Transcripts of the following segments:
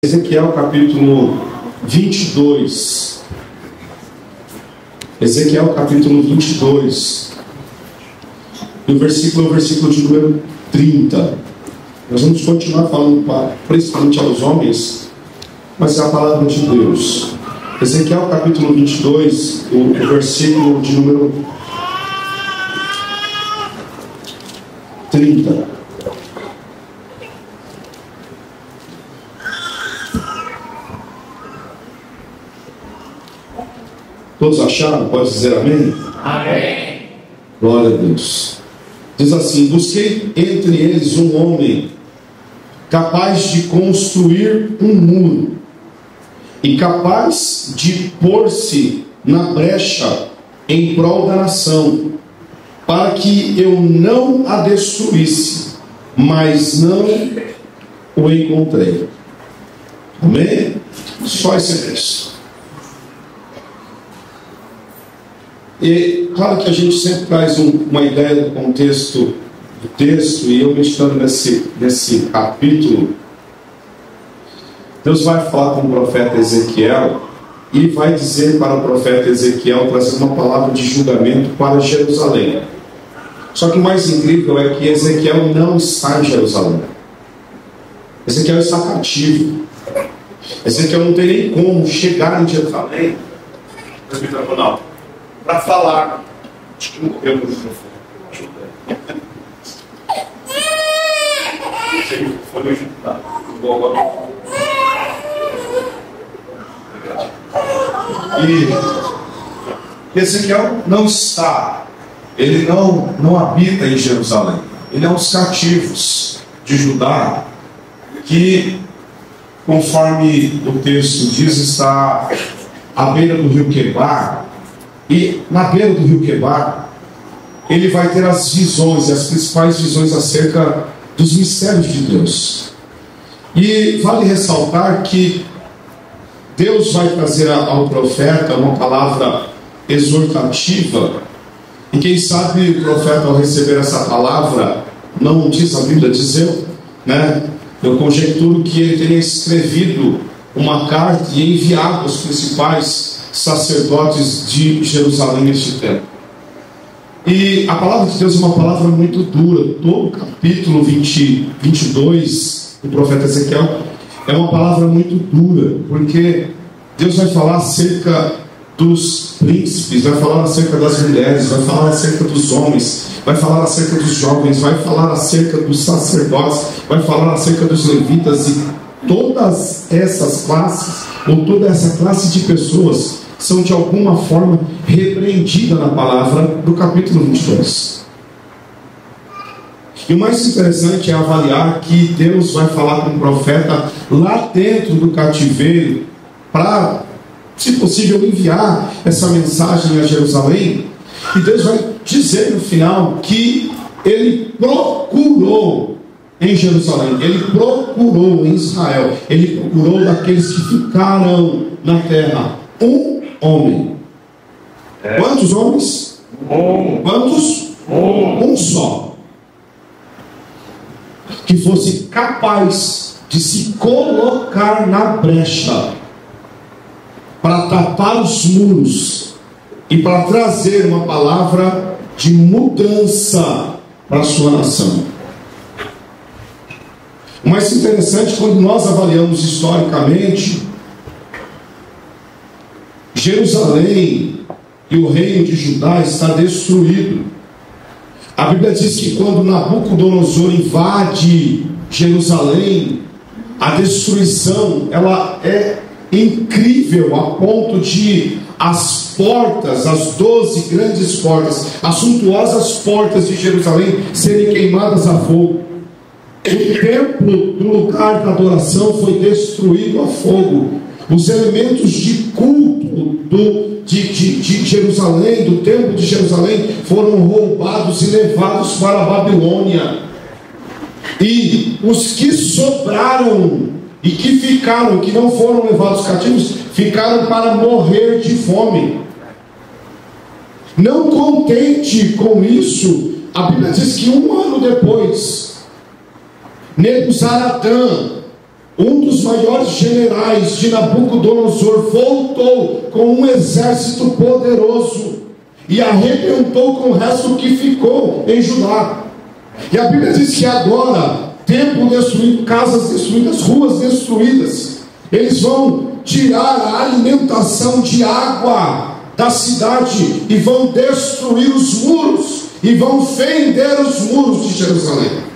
Ezequiel capítulo 22. Ezequiel capítulo 22. E o versículo é o versículo de número 30. Nós vamos continuar falando principalmente aos homens, mas é a palavra de Deus. Ezequiel capítulo 22, o versículo de número 30. Todos acharam? Pode dizer amém? Amém. Glória a Deus. Diz assim: busquei entre eles um homem capaz de construir um muro e capaz de pôr-se na brecha em prol da nação, para que eu não a destruísse, mas não o encontrei. Amém? Só esse texto. E claro que a gente sempre traz uma ideia do contexto do texto, e eu meditando nesse capítulo, Deus vai falar com o profeta Ezequiel e vai dizer para o profeta Ezequiel trazer uma palavra de julgamento para Jerusalém. Só que o mais incrível é que Ezequiel não está em Jerusalém. Ezequiel está cativo. Ezequiel não tem nem como chegar em Jerusalém para falar. Acho que não correu no microfone. Foi ajudado. E Ezequiel não está. Ele não habita em Jerusalém. Ele é um dos cativos de Judá, que, conforme o texto diz, está à beira do rio Quebar. E na beira do rio Quebar, ele vai ter as visões, as principais visões acerca dos mistérios de Deus. E vale ressaltar que Deus vai trazer ao profeta uma palavra exortativa. E quem sabe o profeta, ao receber essa palavra, não diz a Bíblia, diz eu, né? Eu conjecturo que ele tenha escrevido uma carta e enviado aos principais sacerdotes de Jerusalém neste tempo. E a palavra de Deus é uma palavra muito dura. Todo o capítulo 22 do profeta Ezequiel é uma palavra muito dura, porque Deus vai falar acerca dos príncipes, vai falar acerca das mulheres, vai falar acerca dos homens, vai falar acerca dos jovens, vai falar acerca dos sacerdotes, vai falar acerca dos levitas, e todas essas classes, ou toda essa classe de pessoas, são de alguma forma repreendidas na palavra do capítulo 22. E o mais interessante é avaliar que Deus vai falar com o profeta lá dentro do cativeiro, para, se possível, enviar essa mensagem a Jerusalém. E Deus vai dizer no final que ele procurou em Jerusalém, ele procurou em Israel, ele procurou daqueles que ficaram na terra um homem. Quantos homens? Quantos? Um só. Que fosse capaz de se colocar na brecha para tapar os muros e para trazer uma palavra de mudança para a sua nação. O mais interessante, quando nós avaliamos historicamente, Jerusalém e o reino de Judá está destruído. A Bíblia diz que quando Nabucodonosor invade Jerusalém, a destruição ela é incrível, a ponto de as portas, as 12 grandes portas, as suntuosas portas de Jerusalém serem queimadas a fogo. O templo do lugar da adoração foi destruído a fogo. Os elementos de culto de Jerusalém, do templo de Jerusalém, foram roubados e levados para a Babilônia. E os que sobraram e que ficaram, que não foram levados cativos, ficaram para morrer de fome. Não contente com isso, a Bíblia diz que um ano depois, Nebuzaradã, um dos maiores generais de Nabucodonosor, voltou com um exército poderoso e arrebentou com o resto que ficou em Judá. E a Bíblia diz que agora, templo destruído, casas destruídas, ruas destruídas, eles vão tirar a alimentação de água da cidade e vão destruir os muros e vão fender os muros de Jerusalém.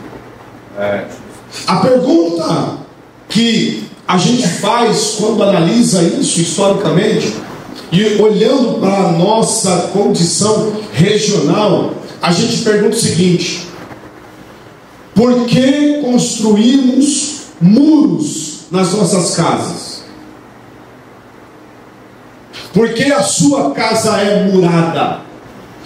A pergunta que a gente faz quando analisa isso historicamente e olhando para a nossa condição regional, a gente pergunta o seguinte: por que construímos muros nas nossas casas? Por que a sua casa é murada?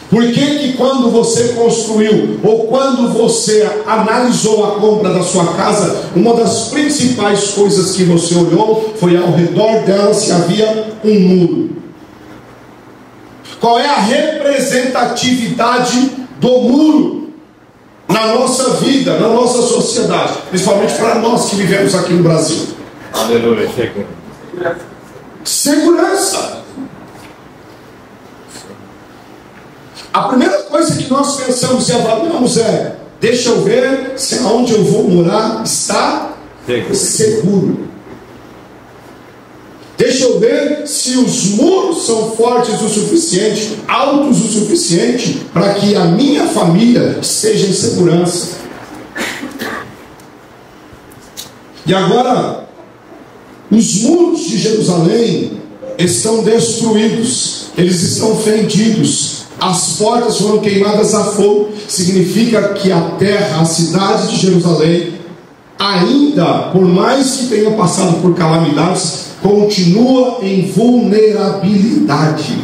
Por que quando você construiu, ou quando você analisou a compra da sua casa, uma das principais coisas que você olhou foi ao redor dela se havia um muro? Qual é a representatividade do muro na nossa vida, na nossa sociedade, principalmente para nós que vivemos aqui no Brasil? Aleluia. Segurança. A primeira coisa que nós pensamos e avaliamos é: deixa eu ver se aonde eu vou morar está seguro. Deixa eu ver se os muros são fortes o suficiente, altos o suficiente, para que a minha família esteja em segurança. E agora, os muros de Jerusalém estão destruídos, eles estão fendidos. As portas foram queimadas a fogo. Significa que a terra, a cidade de Jerusalém, ainda, por mais que tenha passado por calamidades, continua em vulnerabilidade,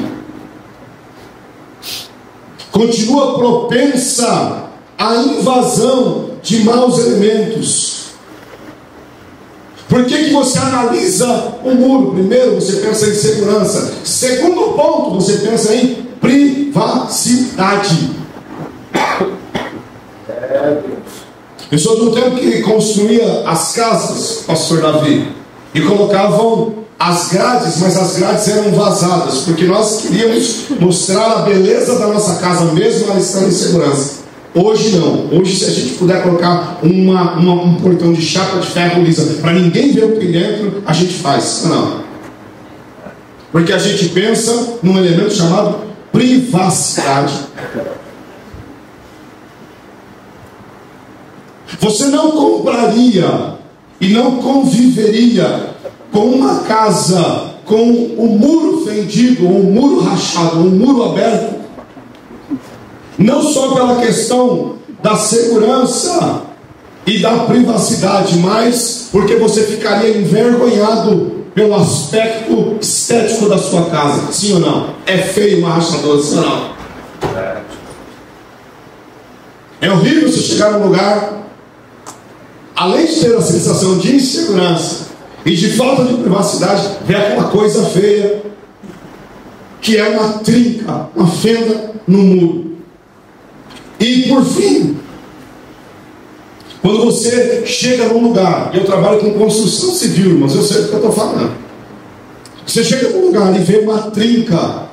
continua propensa à invasão de maus elementos. Por que você analisa o muro? Primeiro, você pensa em segurança. Segundo ponto, você pensa em privacidade. Eu sou do tempo que construía as casas, pastor Davi, e colocavam as grades, mas as grades eram vazadas, porque nós queríamos mostrar a beleza da nossa casa, mesmo ela estando em segurança. Hoje não. Hoje, se a gente puder colocar um portão de chapa de ferro lisa para ninguém ver o que tem dentro, a gente faz. Não. Porque a gente pensa num elemento chamado privacidade. Você não compraria e não conviveria com uma casa com um muro fendido, ou um muro rachado, ou um muro aberto, não só pela questão da segurança e da privacidade, mas porque você ficaria envergonhado pelo aspecto estético da sua casa. Sim ou não? É feio uma rachadora, sim ou não? É horrível você chegar num lugar, além de ter a sensação de insegurança e de falta de privacidade, ver aquela coisa feia, que é uma trinca, uma fenda no muro. E por fim, quando você chega num lugar, e eu trabalho com construção civil, mas eu sei do que eu estou falando. Você chega num lugar e vê uma trinca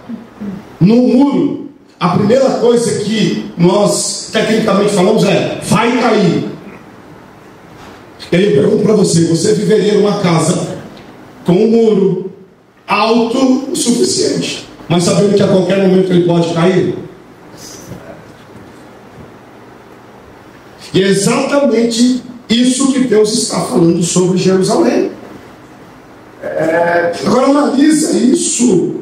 no muro, a primeira coisa que nós tecnicamente falamos é: vai cair. E aí eu pergunto para você: você viveria numa casa com um muro alto o suficiente, mas sabendo que a qualquer momento ele pode cair? E é exatamente isso que Deus está falando sobre Jerusalém. Agora analisa isso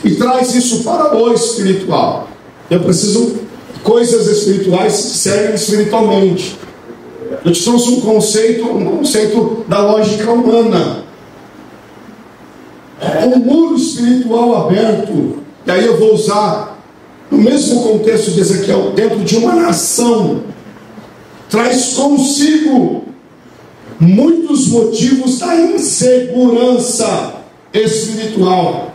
e traz isso para o espiritual. Eu preciso de coisas espirituais que servem espiritualmente. Eu te trouxe um conceito da lógica humana. Um muro espiritual aberto, e aí eu vou usar no mesmo contexto de Ezequiel, dentro de uma nação, traz consigo muitos motivos da insegurança espiritual.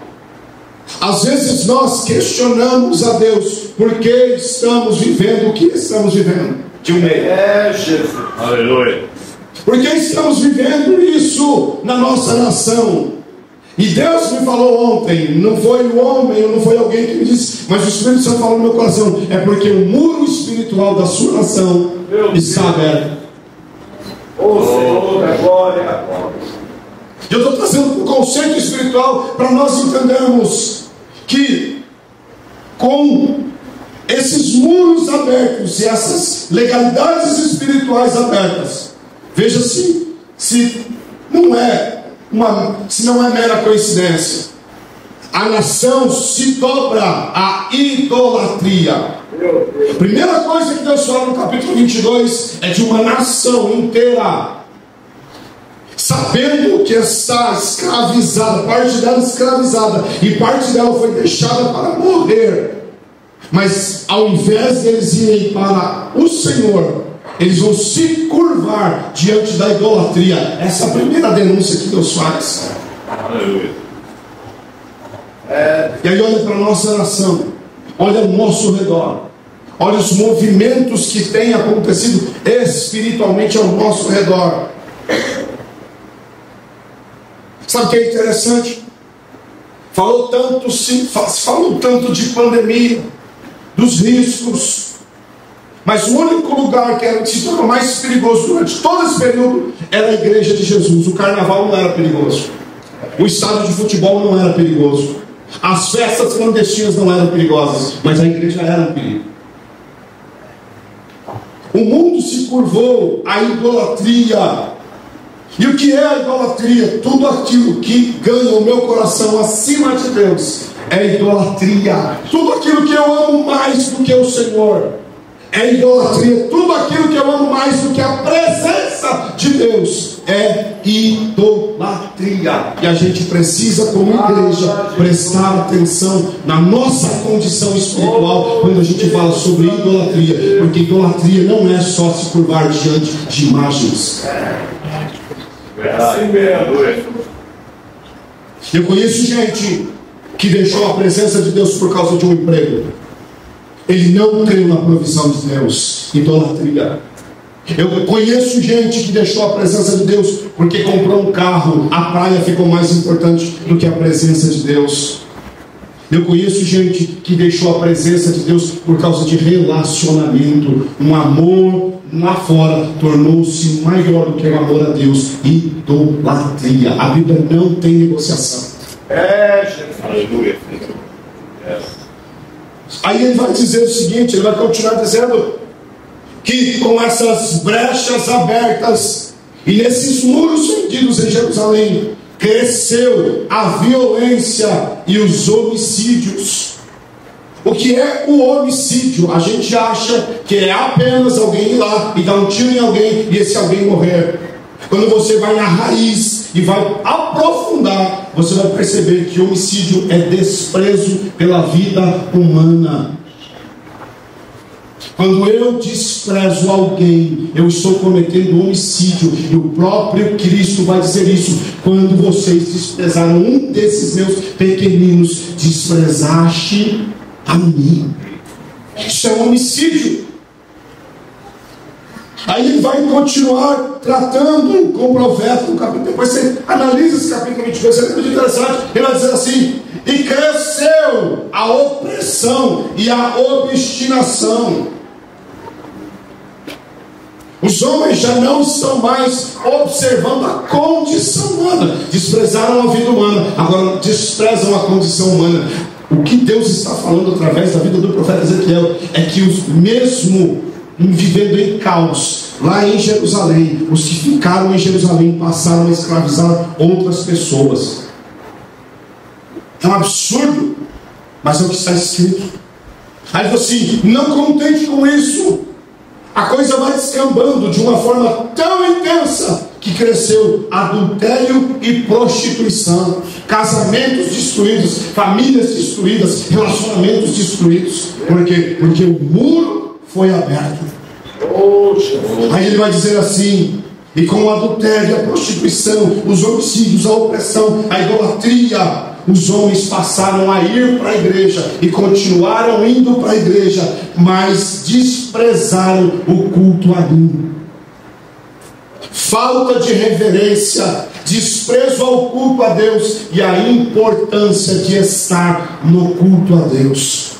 Às vezes nós questionamos a Deus por que estamos vivendo o que estamos vivendo. De um meio. Jesus. Aleluia. Porque estamos vivendo isso na nossa nação. E Deus me falou ontem, não foi o homem, não foi alguém que me disse, mas o Espírito Santo falou no meu coração, é porque o muro espiritual da sua nação está aberto. Ô Senhor da glória. Eu estou trazendo um conceito espiritual para nós entendermos que com esses muros abertos e essas legalidades espirituais abertas, veja se não é mera coincidência, a nação se dobra à idolatria. A primeira coisa que Deus fala no capítulo 22 é de uma nação inteira sabendo que está escravizada, parte dela escravizada e parte dela foi deixada para morrer, mas ao invés de eles irem para o Senhor, eles vão se curvar diante da idolatria. Essa é a primeira denúncia que Deus faz. E aí olha para a nossa nação, olha ao nosso redor, olha os movimentos que têm acontecido espiritualmente ao nosso redor. Sabe o que é interessante? Falou tanto de pandemia, dos riscos, mas o único lugar que se tornou mais perigoso durante todo esse período era a igreja de Jesus. O carnaval não era perigoso, o estádio de futebol não era perigoso, as festas clandestinas não eram perigosas, mas a igreja era um perigo. O mundo se curvou à idolatria. E o que é a idolatria? Tudo aquilo que ganha o meu coração acima de Deus é idolatria. Tudo aquilo que eu amo mais do que o Senhor é idolatria. Tudo aquilo que eu amo mais do que a presença de Deus é idolatria. E a gente precisa, como igreja, prestar atenção na nossa condição espiritual quando a gente fala sobre idolatria, porque idolatria não é só se curvar diante de imagens. Eu conheço gente que deixou a presença de Deus por causa de um emprego. Ele não creu na provisão de Deus. Idolatria. Eu conheço gente que deixou a presença de Deus porque comprou um carro. A praia ficou mais importante do que a presença de Deus. Eu conheço gente que deixou a presença de Deus por causa de relacionamento. Um amor lá fora tornou-se maior do que o amor a Deus. Idolatria. A Bíblia não tem negociação. Aleluia. Aí ele vai dizer o seguinte, ele vai continuar dizendo que com essas brechas abertas e nesses muros fendidos em Jerusalém, cresceu a violência e os homicídios. O que é o homicídio? A gente acha que é apenas alguém ir lá e dar um tiro em alguém e esse alguém morrer. Quando você vai na raiz e vai aprofundar, você vai perceber que homicídio é desprezo pela vida humana. Quando eu desprezo alguém, eu estou cometendo homicídio. E o próprio Cristo vai dizer isso. Quando vocês desprezaram um desses meus pequeninos, desprezaste a mim. Isso é um homicídio. Aí ele vai continuar tratando com o profeta no capítulo. Depois você analisa esse capítulo 22, é muito interessante. Ele vai dizer assim: e cresceu a opressão e a obstinação. Os homens já não estão mais observando a condição humana. Desprezaram a vida humana, agora desprezam a condição humana. O que Deus está falando através da vida do profeta Ezequiel é que os mesmo vivendo em caos lá em Jerusalém, os que ficaram em Jerusalém passaram a escravizar outras pessoas. É um absurdo, mas é o que está escrito. Aí você, não contente com isso, a coisa vai descambando de uma forma tão intensa que cresceu adultério e prostituição, casamentos destruídos, famílias destruídas, relacionamentos destruídos. Por quê? Porque o muro foi aberto. Aí ele vai dizer assim: e com o adultério, a prostituição, os homicídios, a opressão, a idolatria, os homens passaram a ir para a igreja e continuaram indo para a igreja, mas desprezaram o culto a mim. falta de reverência, desprezo ao culto a Deus e a importância de estar no culto a Deus.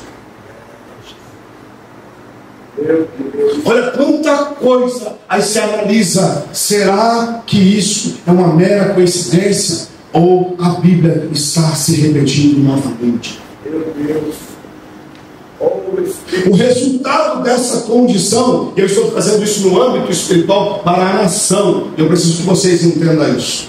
Olha quanta coisa aí se analisa. Será que isso é uma mera coincidência? Ou a Bíblia está se repetindo novamente? O resultado dessa condição, eu estou fazendo isso no âmbito espiritual para a nação, eu preciso que vocês entendam isso.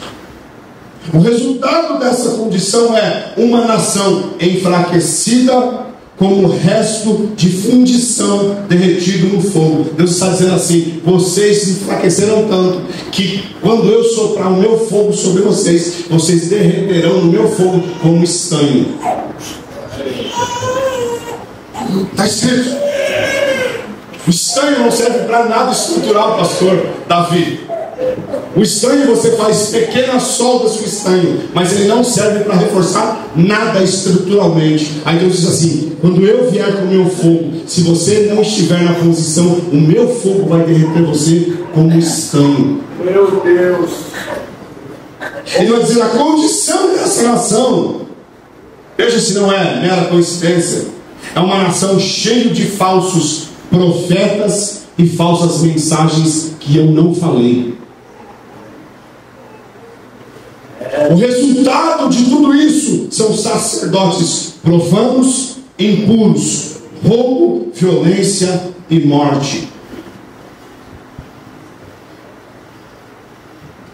O resultado dessa condição é uma nação enfraquecida, como o resto de fundição derretido no fogo. Deus está dizendo assim: vocês se enfraqueceram tanto que quando eu soprar o meu fogo sobre vocês, vocês derreterão no meu fogo como estanho. Está escrito. O estanho não serve para nada estrutural, pastor Davi. O estanho, você faz pequenas soldas com o estanho, mas ele não serve para reforçar nada estruturalmente. Aí Deus diz assim: quando eu vier com o meu fogo, se você não estiver na posição, o meu fogo vai derreter você como estanho. Meu Deus. Ele vai dizer: a condição dessa nação, veja se não é mera coincidência, é uma nação cheia de falsos profetas e falsas mensagens que eu não falei. O resultado de tudo isso são sacerdotes profanos, impuros, roubo, violência e morte.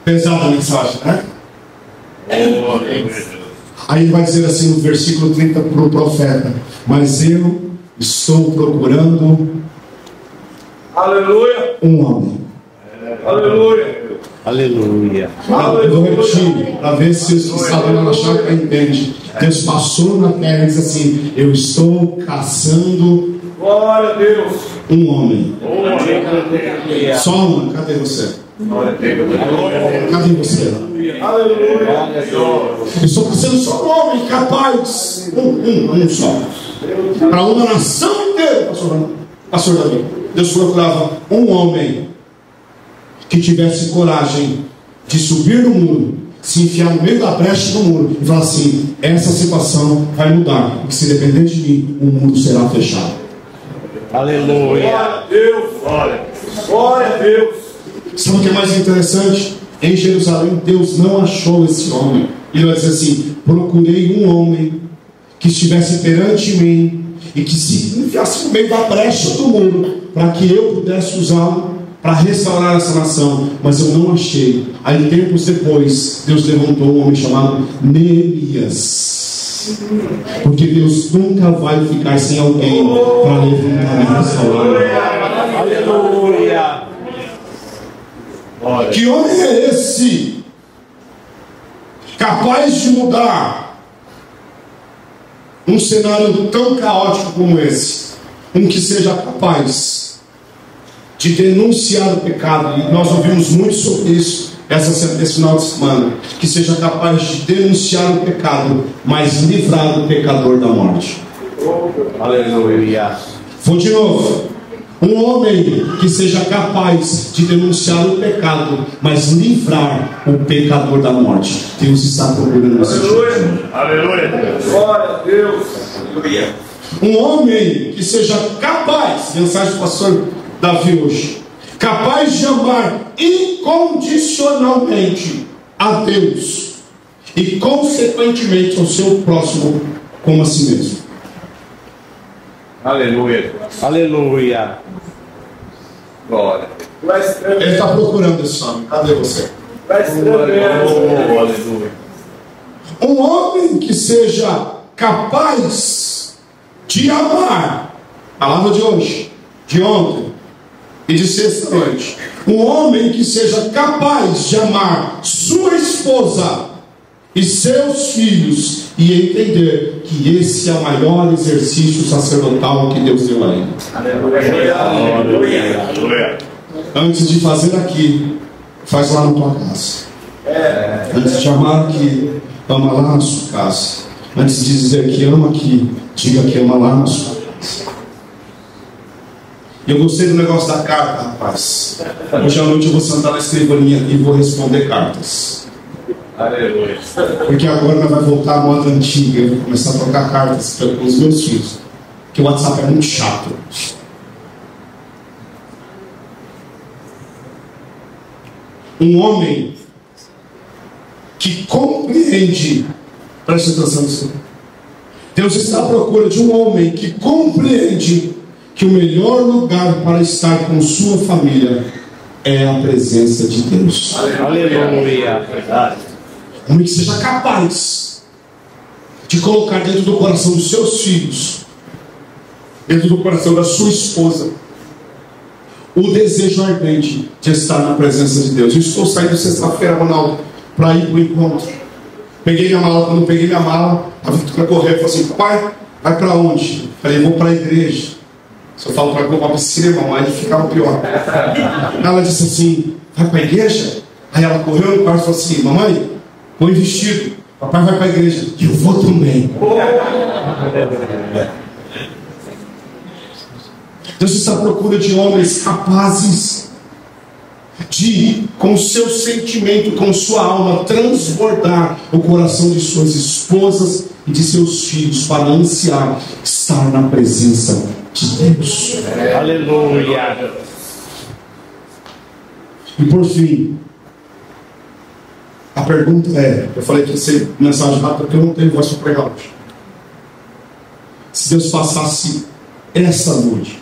Pesada a mensagem, né? Aí ele vai dizer assim no versículo 30 para o profeta: mas eu estou procurando, aleluia, um homem. Aleluia. Aleluia. Eu vou repetir para ver se os que estavam lá na chácara entendem. Deus passou na terra e disse assim: eu estou caçando, glória a Deus, um homem. Aleluia. Só um. Cadê você? Glória a Deus. Cadê você? Aleluia. Eu estou caçando só um homem capaz. Um só. Para uma nação inteira, pastor Davi. Deus procurava um homem que tivesse coragem de subir no muro, se enfiar no meio da brecha do muro e falar assim: essa situação vai mudar, porque se depender de mim, o muro será fechado. Aleluia. Glória a Deus. Glória a Deus. Sabe o que é mais interessante? Em Jerusalém, Deus não achou esse homem. Ele vai dizer assim: procurei um homem que estivesse perante mim e que se enfiasse no meio da brecha do muro, para que eu pudesse usá-lo para restaurar essa nação, mas eu não achei. Aí tempos depois, Deus levantou um homem chamado Neemias, porque Deus nunca vai ficar sem alguém para levantar e restaurar. Aleluia. Que homem é esse, capaz de mudar um cenário tão caótico como esse? Um que seja capaz de denunciar o pecado, e nós ouvimos muito sobre isso esse final de semana, que seja capaz de denunciar o pecado, mas livrar o pecador da morte. Aleluia. Vou de novo: um homem que seja capaz de denunciar o pecado, mas livrar o pecador da morte. Deus está procurando esse tipo. Aleluia. Glória a Deus. Aleluia. Um homem que seja capaz, mensagem do pastor Davi hoje, capaz de amar incondicionalmente a Deus e consequentemente ao seu próximo como a si mesmo. Aleluia. Aleluia. Glória. Ele está procurando esse homem. Cadê você? Aleluia. Um homem que seja capaz de amar, palavra de hoje, de ontem e de sexta-noite. Um homem que seja capaz de amar sua esposa e seus filhos e entender que esse é o maior exercício sacerdotal que Deus deu a ele. Aleluia. Aleluia. Antes de fazer aqui, faz lá na tua casa. Antes de amar aqui, ama lá na sua casa. Antes de dizer que ama aqui, diga que ama lá na sua casa. E eu gostei do negócio da carta, rapaz. Hoje à noite eu vou sentar na escrivaninha e vou responder cartas. Aleluia. Porque agora nós vamos voltar à moda antiga. Eu vou começar a trocar cartas com os meus filhos. Porque o WhatsApp é muito chato. Um homem que compreende, preste atenção nisso. Deus está à procura de um homem que compreende que o melhor lugar para estar com sua família é a presença de Deus. Aleluia. Um homem que seja capaz de colocar dentro do coração dos seus filhos, dentro do coração da sua esposa, o desejo ardente de estar na presença de Deus. Eu estou saindo sexta-feira, Ronaldo, para ir para o encontro. Peguei minha mala. Quando peguei minha mala, a Vitória correu e falou assim: pai, vai para onde? Falei: vou para a igreja. Se eu falo para ir para a piscina, mamãe, ele ficava pior. Ela disse assim: vai para a igreja? Aí ela correu no quarto e falou assim: mamãe, põe vestido, papai vai para a igreja. E eu vou também. Deus está à procura de homens capazes de, com o seu sentimento, com sua alma, transbordar o coração de suas esposas e de seus filhos para ansiar estar na presença de Deus. Aleluia. E por fim, a pergunta é, eu falei que ia ser mensagem rápida porque eu não tenho voz para pregar hoje. Se Deus passasse essa noite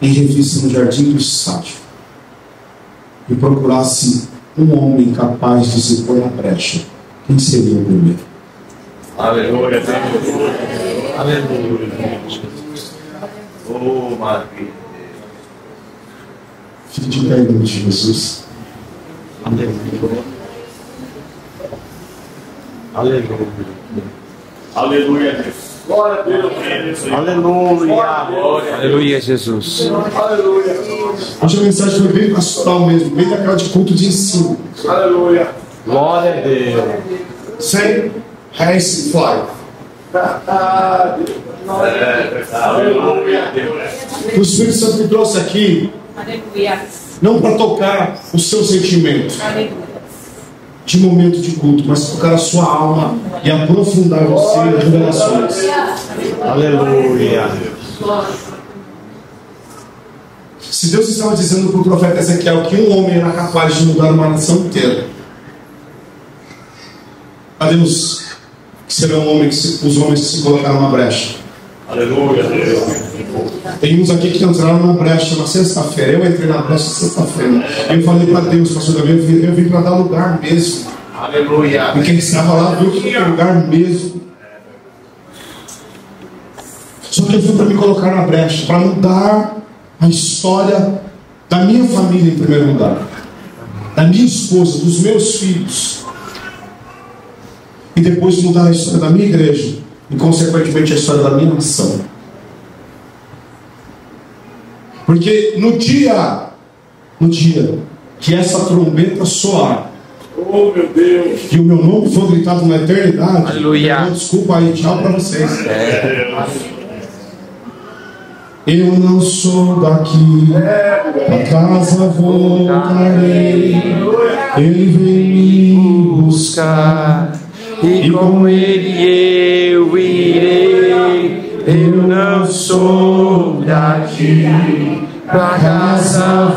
em revista no jardim do estádio e procurasse um homem capaz de se pôr na brecha, quem seria o primeiro? Aleluia. Aleluia. Oh, maravilha. Fique de pé em nome de Jesus. Aleluia. Aleluia. Aleluia, Deus. Glória a Deus. Aleluia. Aleluia, Jesus. Aleluia. Hoje a mensagem foi bem pastoral mesmo, bem daquela de culto de ensino. Aleluia. Glória a Deus. Sem race fly. Aleluia, Deus. O Espírito Santo me trouxe aqui Aleluia. não para tocar o seu sentimento Aleluia. de momento de culto, mas tocar a sua alma e aprofundar você em revelações. Aleluia. Se Deus estava dizendo para o profeta Ezequiel que um homem era capaz de mudar uma nação inteira, a Deus que será um homem os homens que se colocaram na brecha. Aleluia, Deus. Tem uns aqui que entraram na brecha na sexta-feira. Eu entrei na brecha sexta-feira. Eu falei para Deus, pastor Davi, eu vim para dar lugar mesmo. Aleluia. E quem estava lá viu que foi lugar mesmo. Só que eu fui para me colocar na brecha, para mudar a história da minha família em primeiro lugar, da minha esposa, dos meus filhos, e depois mudar a história da minha igreja e consequentemente a história da minha nação. Porque no dia que essa trombeta soar, Oh, meu Deus. que o meu nome for gritado na eternidade, Aleluia. então, desculpa aí, tchau para vocês. Eu não sou daqui, a casa voltarei. Ele vem me buscar, E com ele eu irei. Eu não sou daqui, pra casa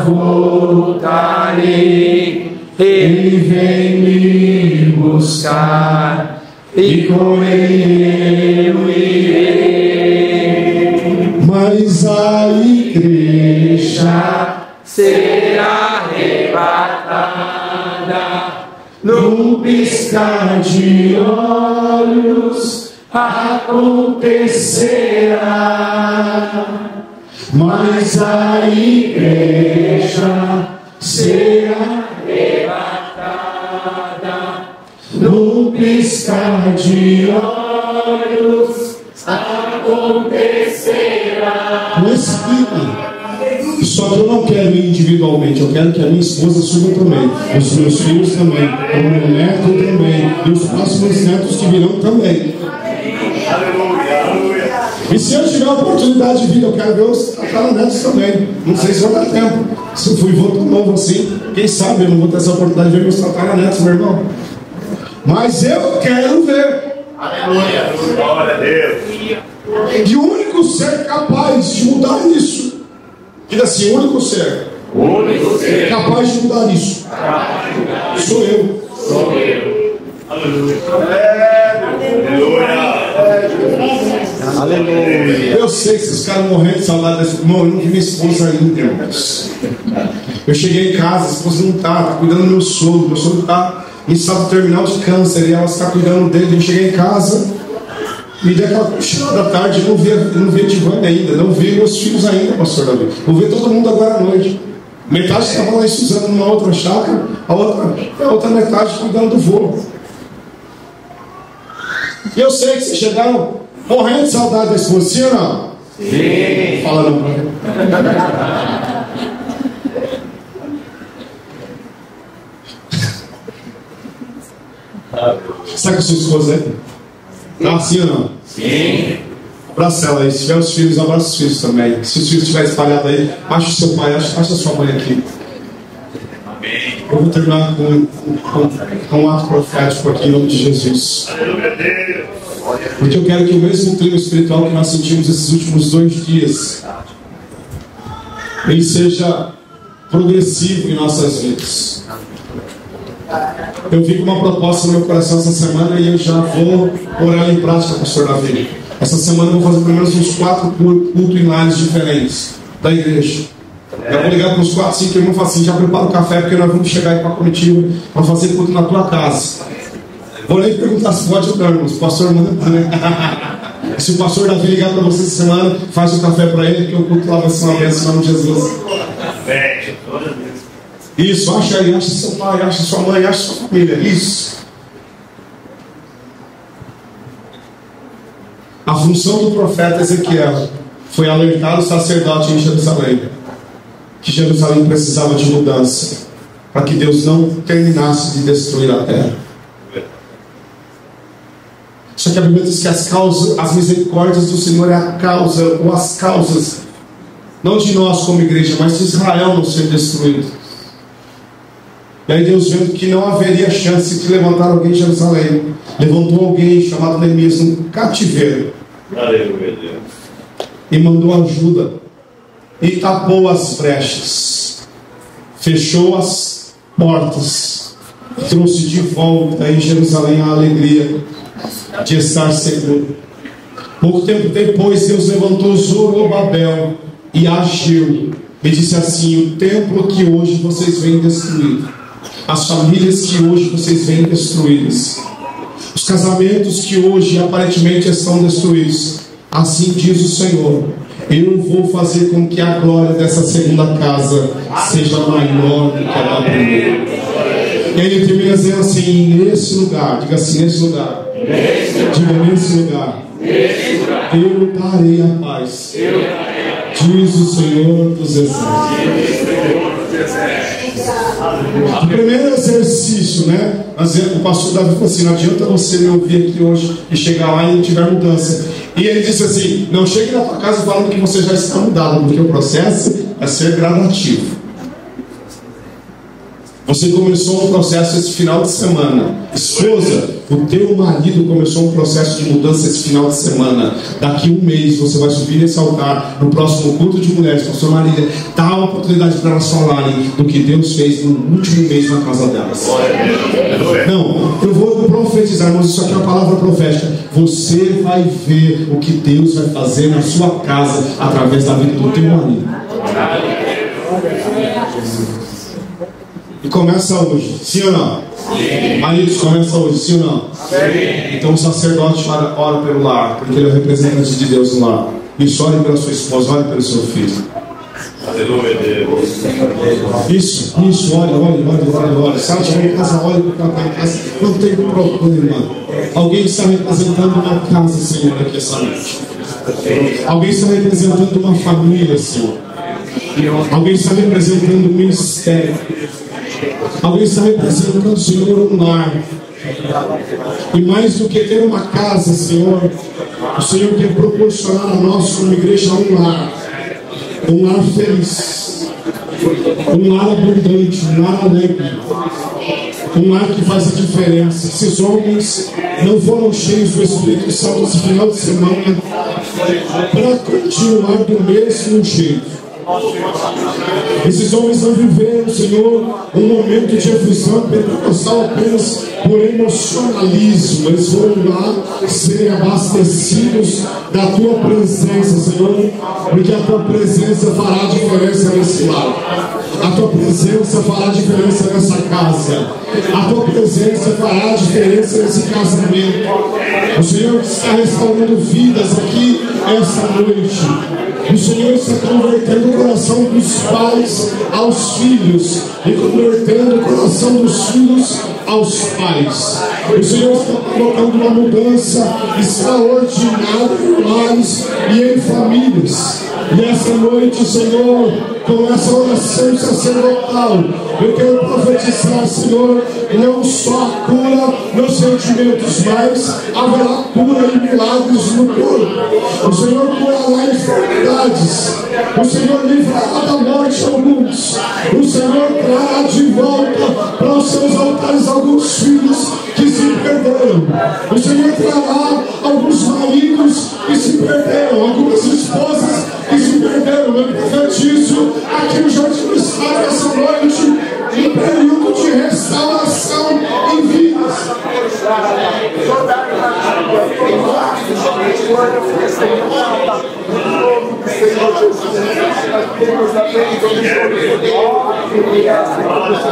voltarei. Ele vem me buscar, e com ele eu irei. mas a igreja Será arrebatada num piscar de olhos acontecerá, mas a igreja será arrebatada num piscar de olhos acontecerá. Nesse clima. Só que eu não quero ir individualmente, eu quero que a minha esposa suba também, os meus filhos também, o meu neto também, e os próximos netos que virão também. E se eu tiver a oportunidade de vir, eu quero ver os tataranetos também. Não sei se vai dar tempo. Se eu fui vou tão novo assim, quem sabe eu não vou ter essa oportunidade de ver meus tataranetos, meu irmão. Mas eu quero ver. Aleluia. Glória a Deus. E o único ser capaz de mudar isso, diga assim, o único ser capaz de mudar isso, sou eu. Aleluia. Aleluia. Eu sei que esses caras morrendo de saudade desse irmão. Eu não vi minha esposa ainda, irmãos. Eu cheguei em casa, a esposa não tá cuidando do meu sogro tá em estado terminal de câncer e ela está cuidando dele. Eu cheguei em casa e daquela cochilada da tarde, eu não vi a Divane ainda, não vi meus filhos ainda, pastor Davi. Vou ver todo mundo agora à noite. Metade estava lá em Suzano numa outra chácara, a outra metade cuidando do voo. E eu sei que vocês chegaram morrendo de saudade da esposa, sim ou não? Sim. Fala não pra mim. Está com a sua esposa aí? Tá assim ou não? Sim. Abraça ela aí. Se tiver os filhos, abraça os filhos também. Se os filhos estiverem espalhados aí, acha o seu pai, acha a sua mãe aqui. Amém. Eu vou terminar com um ato profético aqui em nome de Jesus. Porque eu quero que o mesmo clima espiritual que nós sentimos esses últimos 2 dias, ele seja progressivo em nossas vidas. Eu vi com uma proposta no meu coração essa semana e eu já vou pôr ela em prática, pastor Davi. Essa semana eu vou fazer pelo menos uns 4 cultos em lares diferentes da igreja. Eu vou ligar para uns 4, 5 irmãos e falar assim: já prepara o café porque nós vamos chegar aí para a comitiva para fazer culto na tua casa. Vou nem perguntar se pode ou não, irmãos. O pastor manda, né? Se o pastor Davi ligar para você essa semana, faz o café para ele, que o culto lá vai ser uma bênção em nome de Jesus. Isso, acha aí, acha seu pai, acha sua mãe, acha sua família. Isso. A função do profeta Ezequiel foi alertar o sacerdote em Jerusalém que Jerusalém precisava de mudança, para que Deus não terminasse de destruir a terra. Só que a Bíblia diz que as misericórdias do Senhor é a causa, ou as causas, não de nós como igreja, mas de Israel não ser destruído. E aí Deus, vendo que não haveria chance de levantar alguém em Jerusalém, levantou alguém chamado Neemias no cativeiro. Aleluia, Deus. E mandou ajuda, e tapou as brechas, fechou as portas, trouxe de volta em Jerusalém a alegria de estar seguro. Pouco tempo depois, Deus levantou Zorobabel e agiu e disse assim: o templo que hoje vocês veem destruído, as famílias que hoje vocês veem destruídas, os casamentos que hoje aparentemente estão destruídos, assim diz o Senhor: eu vou fazer com que a glória dessa segunda casa seja maior do que a da primeira. E aí ele termina dizendo assim: nesse lugar, diga assim, nesse lugar, diga nesse lugar, eu darei a paz, diz o Senhor dos Exércitos. O primeiro exercício, né? O pastor Davi falou assim: não adianta você me ouvir aqui hoje e chegar lá e não tiver mudança. E ele disse assim: não chegue na tua casa falando que você já está mudado, porque o processo é ser gradativo. Você começou um processo esse final de semana. Esposa, o teu marido começou um processo de mudança esse final de semana. Daqui um mês você vai subir nesse altar no próximo culto de mulheres. Pastor Marília, dá a oportunidade para elas falarem do que Deus fez no último mês na casa delas. Não, eu vou profetizar, mas isso aqui é uma palavra profética. Você vai ver o que Deus vai fazer na sua casa através da vida do teu marido. E começa hoje, sim ou não? Sim. Maridos, começa hoje, sim ou não? Sim. Então o sacerdote ora pelo lar, porque ele é o representante de Deus no lar. Isso, ore pela sua esposa, ore pelo seu filho. Aleluia, Deus. Isso, ore. Se ela estiver em casa, ore porque ela está em casa. Não tem problema. Alguém está representando uma casa, Senhor, aqui essa noite. Alguém está representando uma família, Senhor. Alguém está representando um ministério. Alguém está representando o Senhor um lar. E mais do que ter uma casa, Senhor, O Senhor quer proporcionar a nós como igreja um lar feliz, um lar abundante, um lar alegre, um lar que faz a diferença. Esses homens não foram cheios do Espírito Santo esse final de semana para continuar do mesmo jeito. Esses homens não viveram, Senhor, um momento de aflição pentecostal apenas por emocionalismo. Eles foram lá serem abastecidos da Tua presença, Senhor, porque a Tua presença fará diferença nesse lar. A Tua presença fará diferença nessa casa. A Tua presença fará diferença nesse casamento. O Senhor está restaurando vidas aqui esta noite. O Senhor está convertendo o coração dos pais aos filhos e convertendo o coração dos filhos aos pais. O Senhor está colocando uma mudança extraordinária em lares e em famílias. E essa noite, Senhor, com essa oração sacerdotal, eu quero profetizar, Senhor, não só a cura nos sentimentos, mas haverá cura e milagres no corpo. O Senhor curará enfermidades. O Senhor livrará da morte alguns. O Senhor trará de volta para os seus altares alguns filhos que se perderam. O Senhor trará alguns maridos que se perderam, algumas esposas que se perderam. Eu profetizo aqui no Jardim do Estado essa noite, em período de restauração em vidas.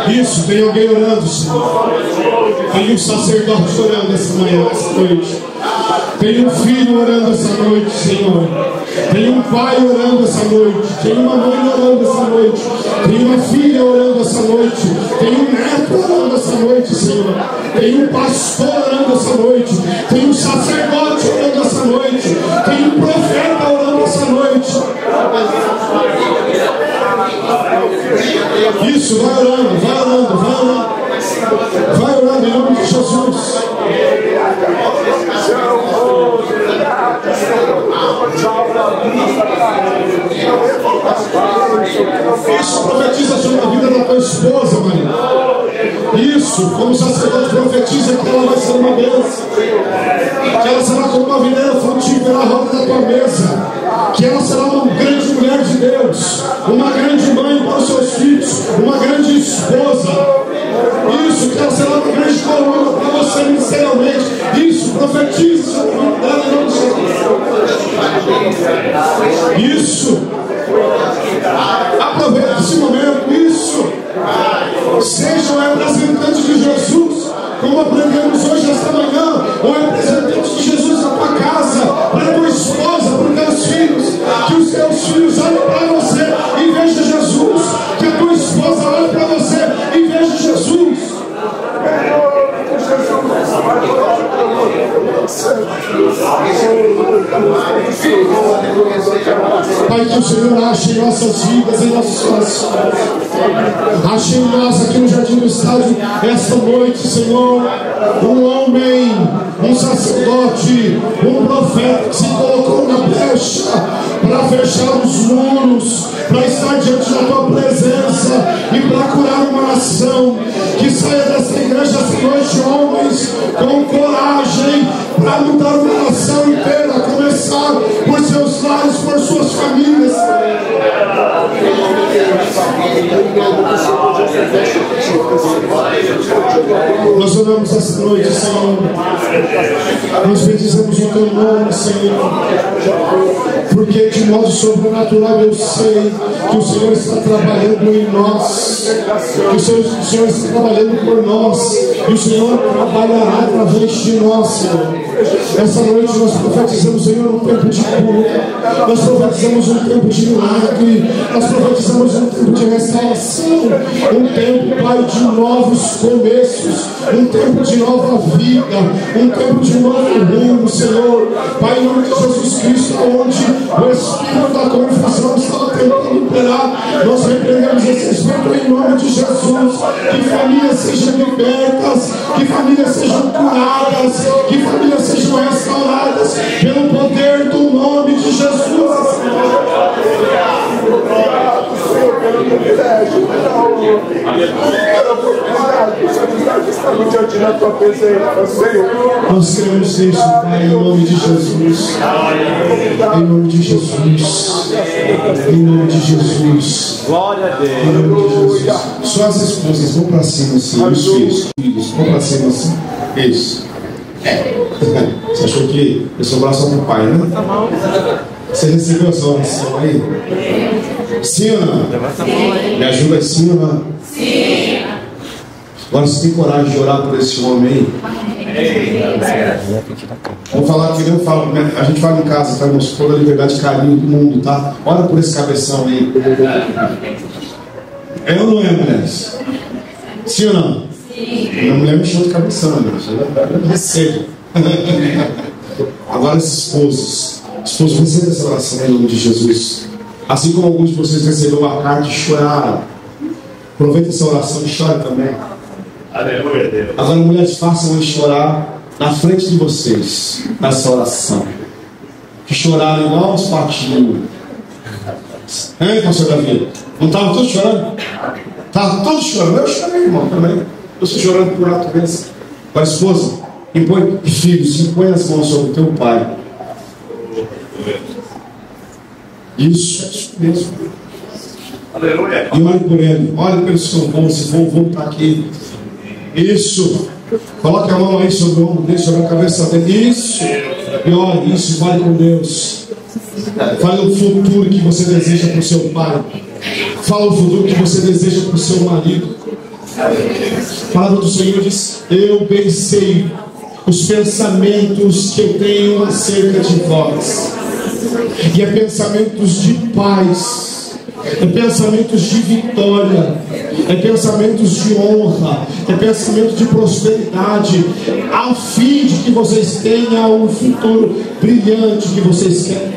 Isso, tem alguém orando, Senhor. Tem um sacerdote orando essa manhã, essa noite. Tem um filho orando essa noite, Senhor. Tem um pai orando essa noite. Tem uma mãe orando essa noite. Tem uma filha orando essa noite. Tem um neto orando essa noite, Senhor. Tem um pastor orando essa noite. Tem um sacerdote orando essa noite. Tem um profeta orando essa noite. Isso, vai orando, vai orando, vai orando. Vai orando em nome de Jesus. Isso, profetiza sobre a vida da tua esposa, Maria. Isso, como sacerdote profetiza que ela vai ser uma bênção, que ela será como uma videira frutífera à roda da tua mesa, que ela será uma grande mulher de Deus, uma grande mãe para os seus filhos, uma grande esposa. Isso, que ela será uma grande coluna para você ministerialmente. Isso, profetiza sobre a vida dela em nome de Jesus. Isso. Aproveite esse momento. Isso. Seja o representante de Jesus, como aprendemos hoje, esta manhã, o representante de Jesus na tua casa, para a tua esposa, para os teus filhos, que os teus filhos olhem para você e vejam Jesus, que a tua esposa olhe para você e veja Jesus. Pai, que o Senhor ache em nossas vidas, em nossos corações. Ache em nós aqui no Jardim do Estádio esta noite, Senhor, um homem, um sacerdote, um profeta que se colocou na brecha para fechar os muros, para estar diante da tua presença e para curar uma nação. Que saia dessa igreja esta noite homens com coragem para mudar uma nação inteira, a começar por seus lares, por suas famílias. Nós oramos esta noite, Senhor. Nós bendizemos o teu nome, Senhor, porque de modo sobrenatural eu sei que o Senhor está trabalhando em nós, que o Senhor está trabalhando por nós, e o Senhor trabalhará através de nós, Senhor. Essa noite nós profetizamos, Senhor, um tempo de cura, nós profetizamos um tempo de milagre, nós profetizamos um tempo de restauração, um tempo, Pai, de novos começos, um tempo de nova vida, um tempo de novo rumo, Senhor. Pai, em nome de Jesus Cristo, onde o espírito da confusão estava tentando imperar, nós repreendemos esse espírito em nome de Jesus. Que famílias sejam libertas, que famílias sejam curadas, que famílias sejam restauradas pelo poder diante da tua presença, Senhor. Nós queremos isso, Pai, em nome de Jesus. Em nome de Jesus. Em nome de Jesus. Glória a Deus. Em nome de Jesus. Só as esposas vão para cima assim, os filhos vão para cima assim. Isso. Você achou que eu sou só para o pai, né? Você recebeu essa oração aí? Sim ou não? Me ajuda sim ou não? Sim. Agora você tem coragem de orar por esse homem aí? Vou falar que eu falo, a gente fala em casa, faz toda a liberdade e carinho do mundo, tá? Ora por esse cabeção aí. É ou não é, mulheres? Sim ou não? Sim. Minha mulher me chama de cabeção, né? Eu recebo. Agora as esposas recebam essa oração em nome de Jesus. Assim como alguns de vocês receberam uma carta e choraram, aproveita essa oração e chore também. Aleluia, Deus. Agora, mulheres, façam ele chorar na frente de vocês, nessa oração. Que choraram igual os patinhos. Hein, pastor Davi? Não estavam todos chorando? Estavam todos chorando. Eu chorei, irmão, também. Eu estou chorando por natureza. Agora, esposa, impõe, filhos, impõe as mãos sobre o teu pai. Isso mesmo. Aleluia. E olhe por ele, olhe pelo seu irmão, se for voltar aqui. Isso. Coloque a mão aí sobre o ombro dele, sobre a cabeça dele. Isso. E olhe, isso, vale com Deus. Fale o futuro que você deseja para o seu pai. Fala o futuro que você deseja para o seu marido. A palavra do Senhor diz: eu bem sei os pensamentos que eu tenho acerca de vós. E é pensamentos de paz, é pensamentos de vitória, é pensamentos de honra, é pensamentos de prosperidade, ao fim de que vocês tenham um futuro brilhante que vocês querem.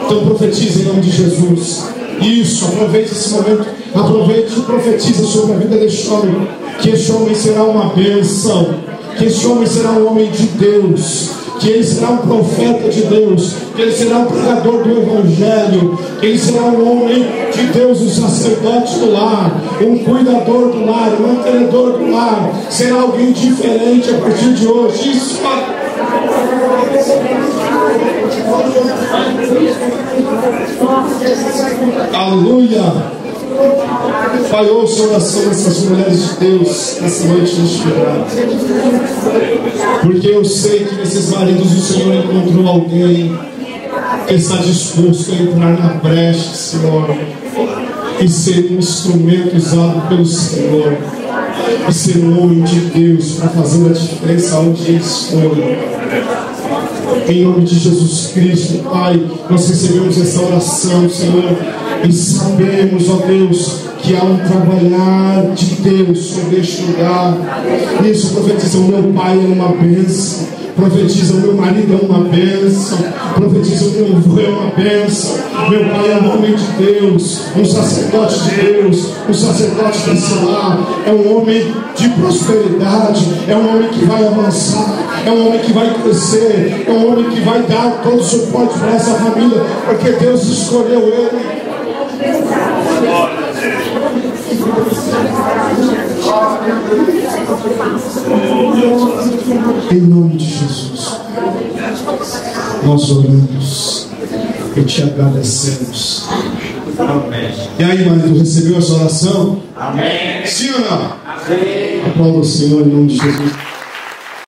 Então profetize em nome de Jesus. Isso, aproveite esse momento, aproveite e profetize sobre a vida deste homem, que esse homem será uma bênção, que esse homem será um homem de Deus, que ele será um profeta de Deus, que ele será um pregador do Evangelho, que ele será um homem de Deus, um sacerdote do lar, um cuidador do lar, um mantenedor do lar, será alguém diferente a partir de hoje. Isso. Aleluia. Pai, ouça a oração dessas mulheres de Deus nessa noite neste lugar. Porque eu sei que nesses maridos o Senhor encontrou alguém que está disposto a entrar na brecha, Senhor, e ser um instrumento usado pelo Senhor, e ser um homem de Deus para fazer a diferença onde eles forem. Em nome de Jesus Cristo, Pai, nós recebemos essa oração, Senhor, e sabemos, ó Deus, que há um trabalhar de Deus sobre este lugar. Isso, profetiza: o meu pai é uma bênção, profetiza: o meu marido é uma bênção, profetiza: o meu avô é uma bênção, meu pai é um homem de Deus, um sacerdote de Deus, um sacerdote desse lar, é um homem de prosperidade, é um homem que vai avançar, é um homem que vai crescer, é um homem que vai dar todo o suporte para essa família, porque Deus escolheu ele. Em nome de Jesus, nós oramos e te agradecemos. Amém. E aí, marido, recebeu essa oração? Amém. Sim ou não? Amém. Aplauda o Senhor em nome de Jesus.